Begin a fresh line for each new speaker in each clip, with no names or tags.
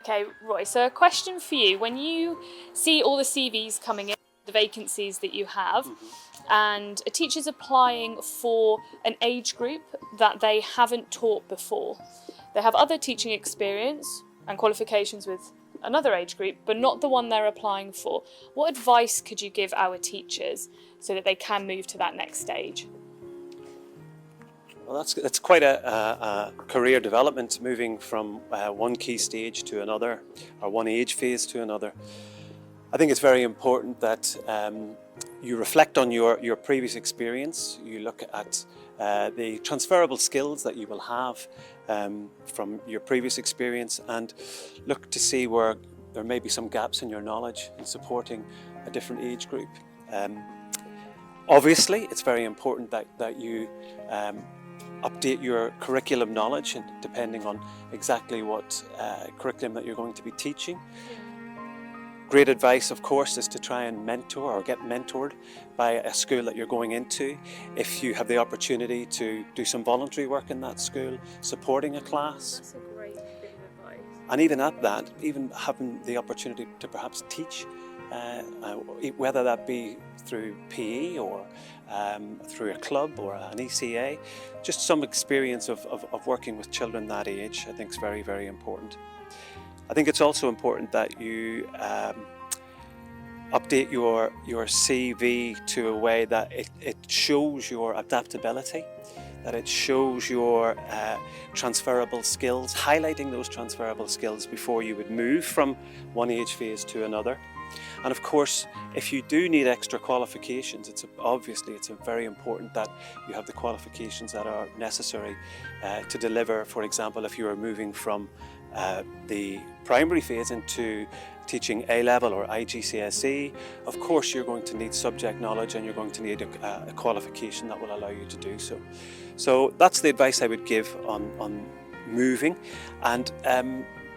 Okay, Roy, so a question for you. When you see all the CVs coming in, the vacancies that you have, and a teacher's applying for an age group that they haven't taught before, they have other teaching experience and qualifications with another age group, but not the one they're applying for. What advice could you give our teachers so that they can move to that next stage?
Well, that's quite a career development, moving from one key stage to another, or one age phase to another. I think it's very important that you reflect on your previous experience. You look at the transferable skills that you will have from your previous experience, and look to see where there may be some gaps in your knowledge in supporting a different age group. Obviously, it's very important that you update your curriculum knowledge, and depending on exactly what curriculum that you're going to be teaching. Great advice, of course, is to try and mentor or get mentored by a school that you're going into. If you have the opportunity to do some voluntary work in that school, supporting a class.
That's a great bit of advice.
And even at that, even having the opportunity to perhaps teach, whether that be through PE or through a club or an ECA, just some experience of working with children that age, I think is very, very important. I think it's also important that you update your CV to a way that it shows your adaptability, that it shows your transferable skills, highlighting those transferable skills before you would move from one age phase to another. And of course, if you do need extra qualifications, it's very important that you have the qualifications that are necessary to deliver. For example, if you are moving from the primary phase into teaching A-level or IGCSE, of course you're going to need subject knowledge, and you're going to need a qualification that will allow you to do so. So that's the advice I would give on moving, and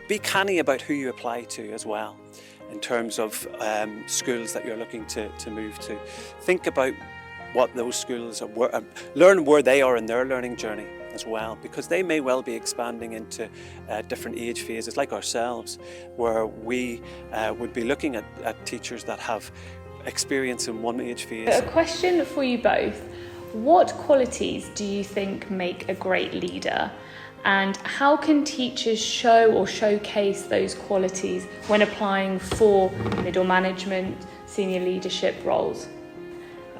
be canny about who you apply to as well. In terms of schools that you're looking to move to, think about what those schools are, learn where they are in their learning journey as well, because they may well be expanding into different age phases like ourselves, where we would be looking at teachers that have experience in one age phase.
A question for you both. What qualities do you think make a great leader? And how can teachers show or showcase those qualities when applying for middle management, senior leadership roles?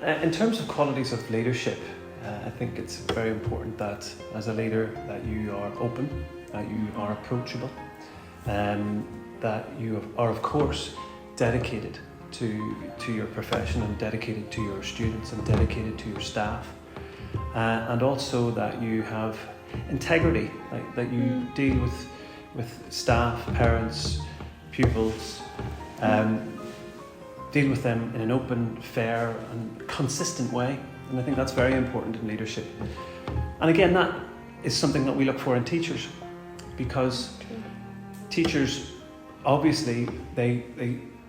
In terms of qualities of leadership, I think it's very important that as a leader that you are open, that you are approachable, that you are of course dedicated to your profession, and dedicated to your students, and dedicated to your staff, and also that you have integrity, that you deal with staff, parents, pupils, deal with them in an open, fair and consistent way. And I think that's very important in leadership. And again, that is something that we look for in teachers, because teachers, obviously, they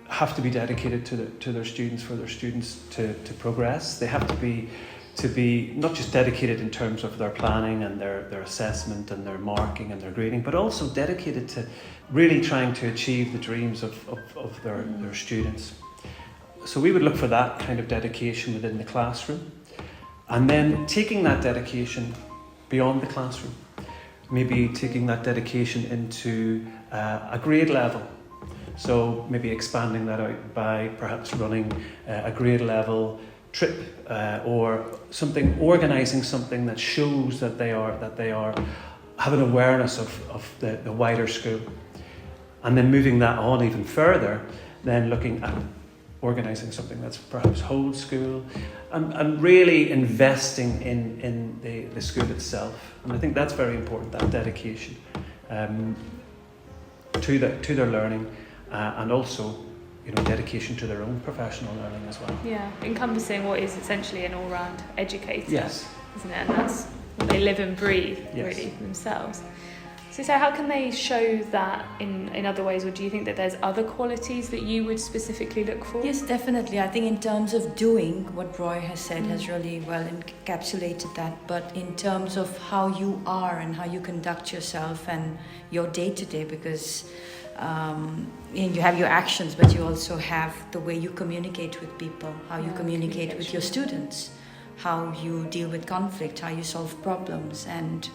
have to be dedicated to their students, for their students to progress. They have to be not just dedicated in terms of their planning and their assessment and their marking and their grading, but also dedicated to really trying to achieve the dreams of their students. So we would look for that kind of dedication within the classroom, and then taking that dedication beyond the classroom, maybe taking that dedication into a grade level. So maybe expanding that out by perhaps running a grade level trip, or something, organising something that shows that they have an awareness of the wider school, and then moving that on even further, then looking at organising something that's perhaps whole school, and really investing in the school itself. And I think that's very important, that dedication to their learning, and also dedication to their own professional learning as well.
Yeah, encompassing what is essentially an all-round educator,
yes,
isn't it? And that's what they live and breathe,
yes,
really, themselves. So how can they show that in other ways, or do you think that there's other qualities that you would specifically look for?
Yes, definitely. I think in terms of doing, what Roy has said has really well encapsulated that. But in terms of how you are and how you conduct yourself and your day-to-day, because you have your actions, but you also have the way you communicate with people, how you communicate with your students, how you deal with conflict, how you solve problems. And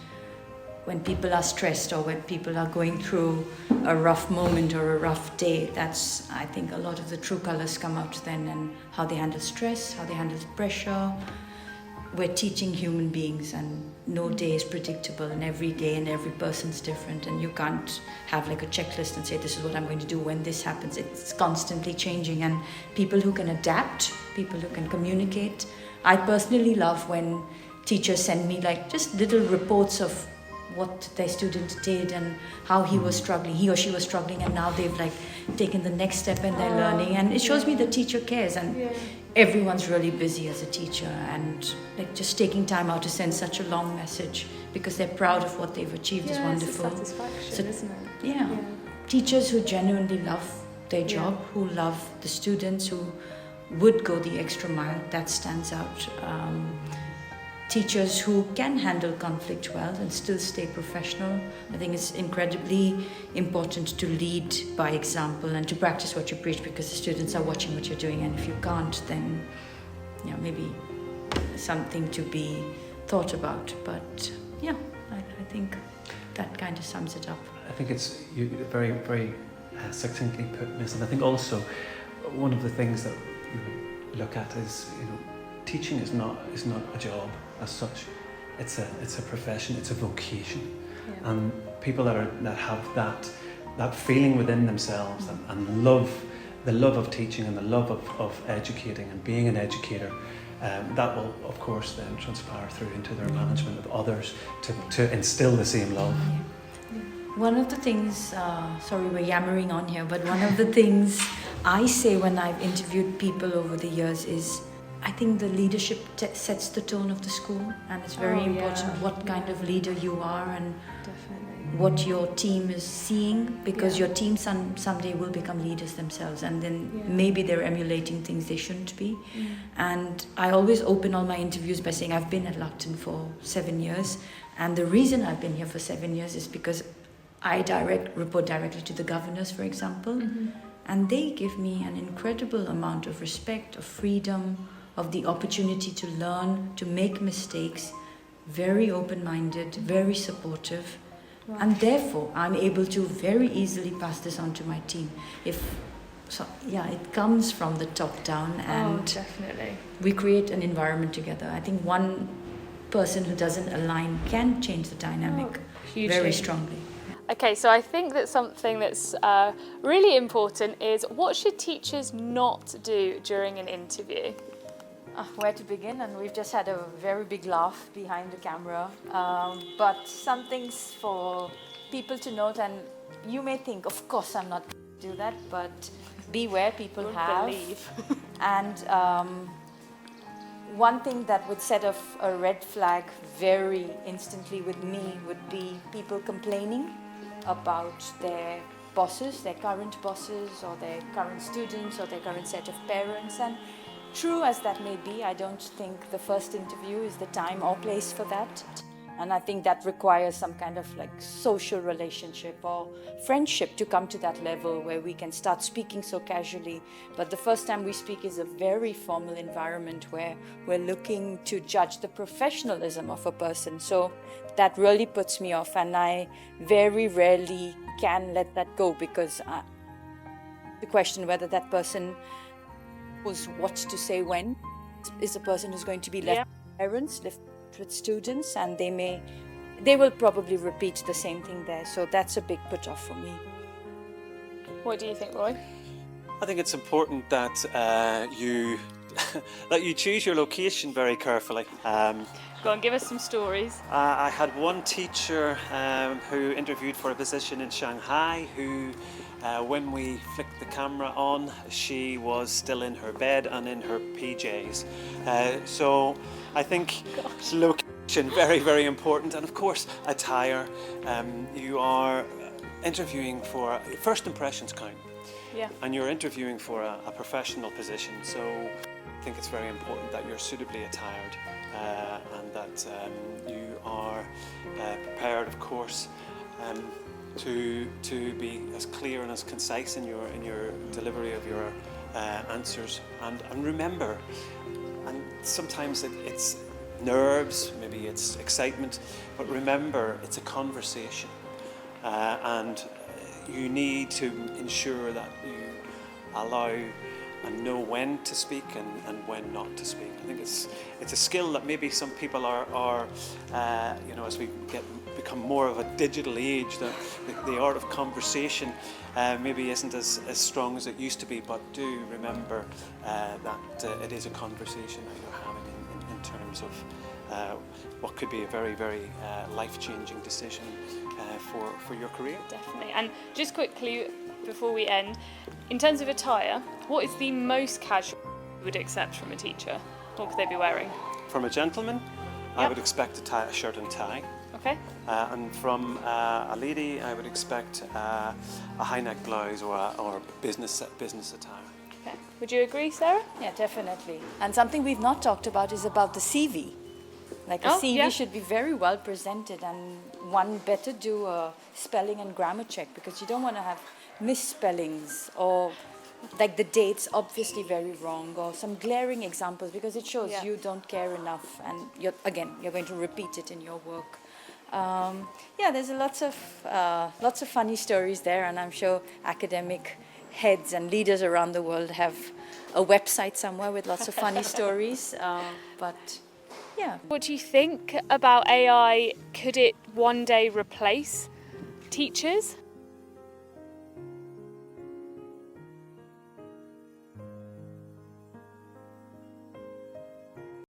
when people are stressed or when people are going through a rough moment or a rough day, that's, I think, a lot of the true colors come out then, and how they handle stress, how they handle pressure. We're teaching human beings, and no day is predictable, and every day and every person's different, and you can't have like a checklist and say this is what I'm going to do when this happens. It's constantly changing, and people who can adapt, people who can communicate. I personally love when teachers send me like just little reports of what their student did and how he was struggling, he or she was struggling, and now they've like taken the next step in their learning, and it shows me the teacher cares. And everyone's really busy as a teacher, and like just taking time out to send such a long message because they're proud of what they've achieved is wonderful.
It's a satisfaction, isn't it?
Yeah. Teachers who genuinely love their job, who love the students, who would go the extra mile, that stands out. Teachers who can handle conflict well and still stay professional. I think it's incredibly important to lead by example and to practice what you preach, because the students are watching what you're doing, and if you can't, then maybe something to be thought about. But I think that kind of sums it up.
I think it's very, very succinctly put, Miss. And I think also one of the things that we look at is, teaching is not a job as such. It's a profession. It's a vocation, and people that have that feeling within themselves and the love of teaching and the love of educating and being an educator, that will of course then transpire through into their management of others to instill the same love.
One of the things, sorry we're yammering on here, but one of the things I say when I've interviewed people over the years is, I think the leadership sets the tone of the school, and it's very important what kind of leader you are and what your team is seeing, because your team someday will become leaders themselves, and then maybe they're emulating things they shouldn't be. And I always open all my interviews by saying I've been at Lucton for 7 years, and the reason I've been here for 7 years is because I report directly to the governors, for example, and they give me an incredible amount of respect, of freedom, of the opportunity to learn, to make mistakes, very open-minded, very supportive. Wow. And therefore, I'm able to very easily pass this on to my team. It comes from the top down, and
definitely.
We create an environment together. I think one person who doesn't align can change the dynamic very strongly.
Okay, so I think that something that's really important is, what should teachers not do during an interview?
Where to begin? And we've just had a very big laugh behind the camera. But some things for people to note, and you may think, of course I'm not going to do that, but beware, people have.
Believe.
And one thing that would set off a red flag very instantly with me would be people complaining about their bosses, their current bosses, or their current students, or their current set of parents. And true as that may be, I don't think the first interview is the time or place for that. And I think that requires some kind of like social relationship or friendship to come to that level where we can start speaking so casually. But the first time we speak is a very formal environment where we're looking to judge the professionalism of a person. So that really puts me off, and I very rarely can let that go, because the question whether that person knows what to say when is a person who's going to be left with parents, left with students, and they will probably repeat the same thing there. So that's a big put off for me.
What do you think, Roy?
I think it's important that you that you choose your location very carefully.
Go on, give us some stories.
I had one teacher who interviewed for a position in Shanghai who, when we flicked the camera on, she was still in her bed and in her PJs. So I think location, very, very important. And of course, attire. You are interviewing for, first impressions count.
Yeah.
And you're interviewing for a professional position. So I think it's very important that you're suitably attired and that you are prepared, of course. to be as clear and as concise in your delivery of your answers, and remember, and sometimes it's nerves, maybe it's excitement, but remember it's a conversation, and you need to ensure that you allow and know when to speak and when not to speak. I think it's a skill that maybe some people are as we become more of a digital age, the art of conversation maybe isn't as strong as it used to be, but do remember that it is a conversation that you're having in terms of what could be a very, very life-changing decision for your career.
Definitely. And just quickly, before we end, in terms of attire, what is the most casual you would accept from a teacher? What could they be wearing?
From a gentleman, I
Yep.
would expect a shirt and tie.
Okay.
And from a lady, I would expect a high neck blouse or business attire.
Okay. Would you agree, Sarah?
Yeah, definitely. And something we've not talked about is about the CV. Like a
Oh,
CV
yeah.
should be very well presented, and one better do a spelling and grammar check, because you don't want to have misspellings or like the dates obviously very wrong, or some glaring examples, because it shows
Yeah.
you don't care enough, and you're going to repeat it in your work. There's lots of funny stories there, and I'm sure academic heads and leaders around the world have a website somewhere with lots of funny stories. But yeah.
What do you think about AI? Could it one day replace teachers?